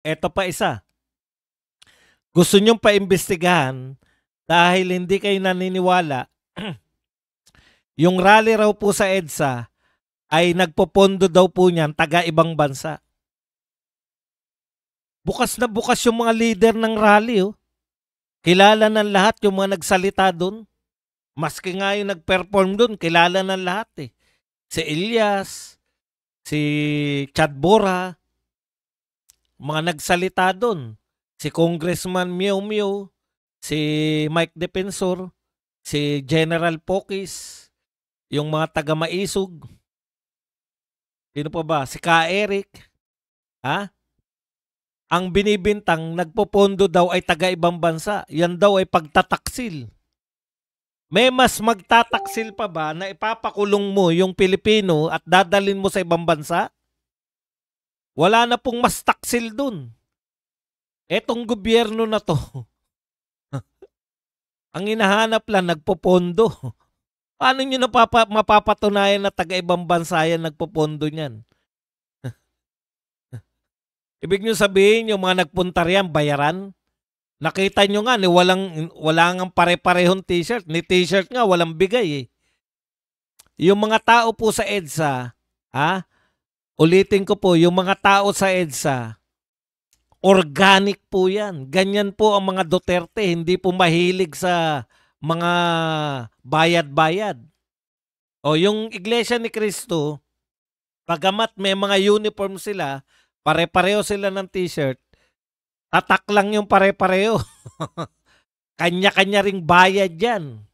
Eto pa isa. Gusto nyong paimbestigahan dahil hindi kayo naniniwala yung rally raw po sa EDSA ay nagpopondo daw po niyan taga-ibang bansa. Bukas na bukas yung mga leader ng rally. Oh. Kilala ng lahat yung mga nagsalita doon. Maski nga yung nag-perform doon, kilala ng lahat eh. Si Elias, si Chad Bora, mga nagsalita doon. Si Congressman Mew Mew, si Mike Defensor, si General Pokis, yung mga taga-Maisog. Sino pa ba? Si Ka Eric. Ha? Ang binibintang nagpopondo daw ay taga-ibang bansa. Yan daw ay pagtataksil. May mas magtataksil pa ba na ipapakulong mo yung Pilipino at dadalin mo sa ibang bansa? Wala na pong mas taksil dun. Etong gobyerno na to, ang hinahanap lang nagpopondo. Paano nyo mapapatunayan na taga-ibang bansa yan nagpopondo niyan? Ibig nyo sabihin yung mga nagpunta riyan, bayaran? Nakita nyo nga, wala nga pare-parehong t-shirt. Ni t-shirt nga, walang bigay eh. Yung mga tao po sa EDSA, ulitin ko po, yung mga tao sa EDSA, organic po yan. Ganyan po ang mga Duterte, hindi po mahilig sa mga bayad-bayad. O yung Iglesia ni Cristo, pagamat may mga uniform sila, pare-pareho sila ng t-shirt, tatak lang yung pare-pareho. Kanya-kanya ring bayad yan.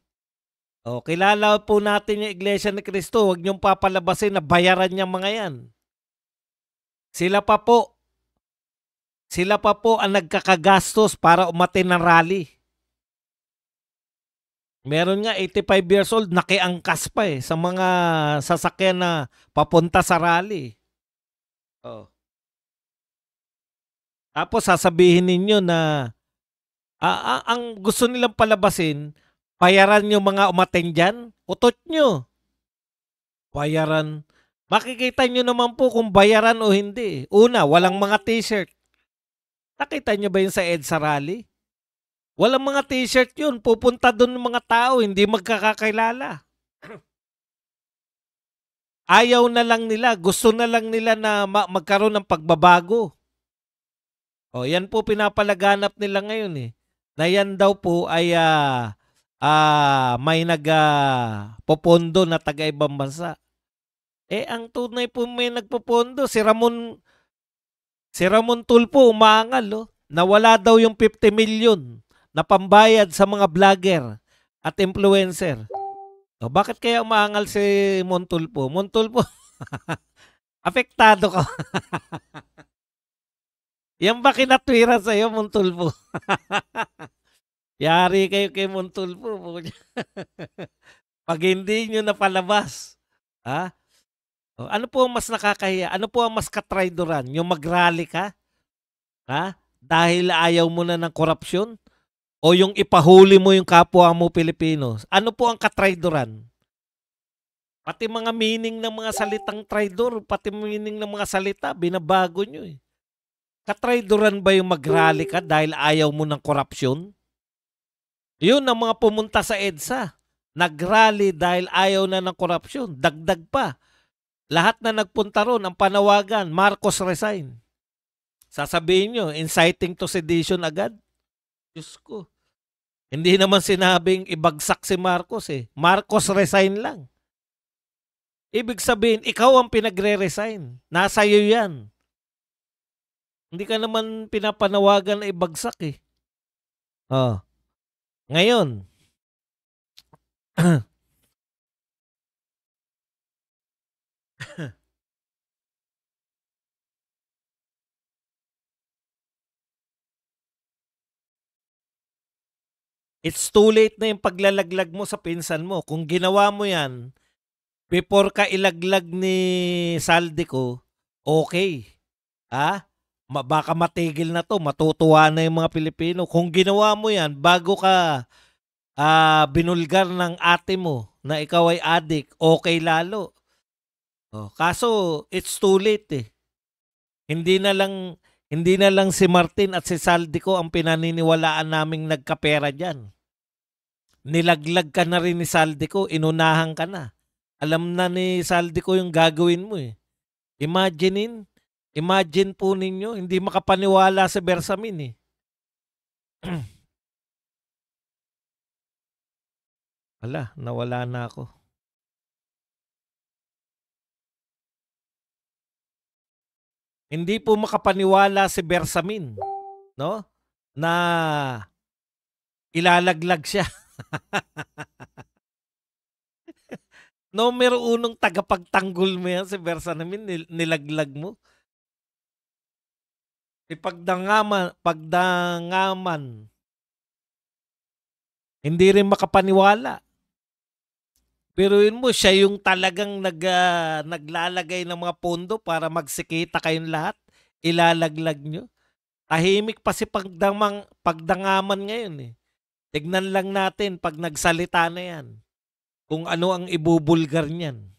O, kilala po natin yung Iglesia ni Cristo, huwag niyong papalabasin na bayaran niya mga yan. Sila pa po ang nagkakagastos para umatin ng rally. Meron nga 85 years old, nakiangkas pa eh sa mga sasakyan na papunta sa rally. Oh. Tapos sasabihin ninyo na ang gusto nilang palabasin, bayaran nyo mga umaten dyan, utot nyo. Bayaran. Makikita nyo naman po kung bayaran o hindi. Una, walang mga t-shirt. Nakita nyo ba yun sa EDSA rally? Walang mga t-shirt yun. Pupunta doon ng mga tao, hindi magkakakilala. Ayaw na lang nila, gusto na lang nila na magkaroon ng pagbabago. O, yan po pinapalaganap nila ngayon eh. Na yan daw po ay may nagpopondo na taga-ibang bansa. Eh, ang tunay po may nagpopondo, si Ramon Tulfo umaangal, oh. Nawala daw yung 50 million na pambayad sa mga vlogger at influencer. O, bakit kaya umaangal si Montulfo? Montulfo, apektado ka. Yan ba kinatwira sa'yo, Montulfo? Yari kayo kay Montulfo. Pag hindi nyo napalabas, ha? O, ano po ang mas nakakahiya? Ano po ang mas katraidoran? Yung mag-rally ka? Ha? Dahil ayaw mo na ng korupsyon? O yung ipahuli mo yung kapwa mo Pilipino? Ano po ang katraidoran? Pati mga meaning ng mga salitang traidor, pati meaning ng mga salita, binabago nyo eh. Katraidoran ba yung mag-rally ka dahil ayaw mo ng korupsyon? Yun ang mga pumunta sa EDSA. Nag-rally dahil ayaw na ng korupsyon. Dagdag pa. Lahat na nagpunta ron, ang panawagan, Marcos resign. Sasabihin nyo, inciting to sedition agad? Diyos ko. Hindi naman sinabing ibagsak si Marcos eh. Marcos resign lang. Ibig sabihin, ikaw ang pinagre-resign. Nasa iyo yan. Hindi ka naman pinapanawagan na ibagsak eh. Oh. Ngayon, it's too late na yung paglalaglag mo sa pinsan mo. Kung ginawa mo yan, before ka ilaglag ni Saldico, okay. Baka matigil na to, matutuwa na yung mga Pilipino. Kung ginawa mo yan, bago ka binulgar ng ate mo na ikaw ay adik, okay lalo. Kaso, it's too late eh. Hindi na lang, Hindi na lang si Martin at si Saldico ang pinaniniwalaan naming nagkapera diyan. Nilaglag ka na rin ni Saldico, inunahan ka na. Alam na ni Saldico yung gagawin mo eh. Imagine po ninyo, hindi makapaniwala si Bersamin eh. Nawala na ako. Hindi po makapaniwala si Bersamin, no? Na ilalaglag siya. Numero unong tagapagtanggol mo yan si Bersamin, nilaglag mo. Pagdangaman, hindi rin makapaniwala. Pero yun mo, siya yung talagang naglalagay ng mga pondo para magsikita kayong lahat. Ilalaglag nyo. Tahimik pa si pagdangaman ngayon eh. Tignan lang natin pag nagsalita na yan. Kung ano ang ibubulgar niyan.